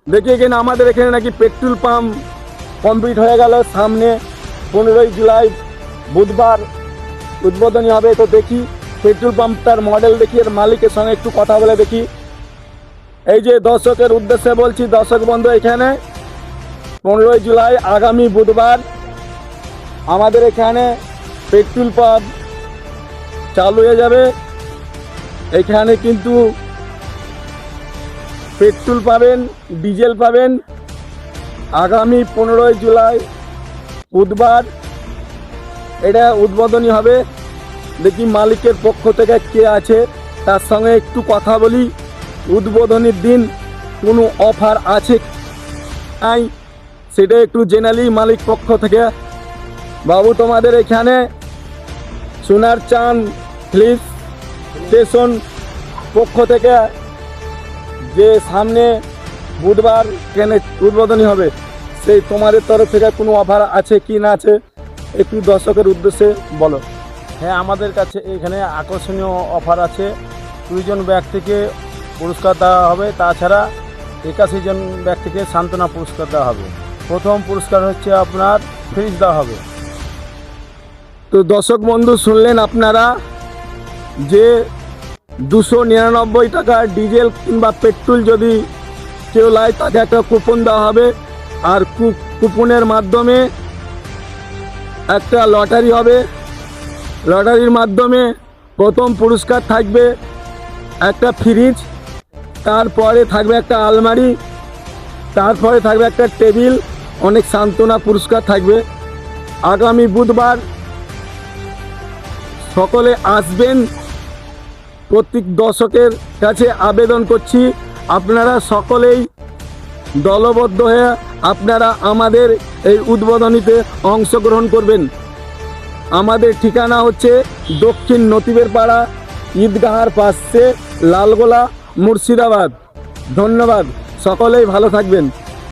দেখি এখানে আমাদের এখানে নাকি পেট্রোল পাম্প কমপ্লিট হয়ে গেল। সামনে 15ই জুলাই বুধবার উদ্বোধনী হবে। তো দেখি পেট্রোল পাম্পটার মডেল দেখি, এর মালিকের সঙ্গে একটু কথা বলে দেখি। এই যে দর্শকের উদ্দেশ্যে বলছি, দর্শক বন্ধু, এখানে 15ই জুলাই আগামী বুধবার আমাদের এখানে পেট্রোল পাম্প চালু হয়ে যাবে। এখানে কিন্তু পেট্রোল পাবেন, ডিজেল পাবেন। আগামী 15ই জুলাই বুধবার এটা উদ্বোধনী হবে। দেখি মালিকের পক্ষ থেকে কে আছে, তার সঙ্গে একটু কথা বলি। উদ্বোধনীর দিন কোনো অফার আছে নাই সেটা একটু জেনে নিই মালিক পক্ষ থেকে। বাবু, তোমাদের এখানে সোনার চাঁদ ফিল্ম স্টেশন পক্ষ থেকে যে সামনে বুধবার ট্রেনে উদ্বোধনী হবে, সেই তোমাদের তরফ থেকে কোনো অফার আছে কি না আছে একটু দর্শকের উদ্দেশ্যে বলো। হ্যাঁ, আমাদের কাছে এখানে আকর্ষণীয় অফার আছে। 2 জন ব্যক্তিকে পুরস্কার দেওয়া হবে, তাছাড়া 81 জন ব্যক্তিকে সান্ত্বনা পুরস্কার দেওয়া হবে। প্রথম পুরস্কার হচ্ছে আপনার ফ্রিজ দেওয়া হবে। তো দর্শক বন্ধু, শুনলেন আপনারা যে 299 টাকা ডিজেল কিংবা পেট্রোল যদি কেউ লায় তাকে একটা কুপন দেওয়া হবে। আর কুপনের মাধ্যমে একটা লটারি হবে। লটারির মাধ্যমে প্রথম পুরস্কার থাকবে একটা ফ্রিজ, তারপরে থাকবে একটা আলমারি, তারপরে থাকবে একটা টেবিল, অনেক সান্ত্বনা পুরস্কার থাকবে। আগামী বুধবার সকলে আসবেন। প্রত্যেক দর্শকের কাছে আবেদন করছি, আপনারা সকলেই দলবদ্ধ হয়ে আপনারা আমাদের এই উদ্বোধনীতে অংশগ্রহণ করবেন। আমাদের ঠিকানা হচ্ছে দক্ষিণ নতিবের পাড়া, ঈদগাহার পাশে, লালগোলা, মুর্শিদাবাদ। ধন্যবাদ, সকলেই ভালো থাকবেন।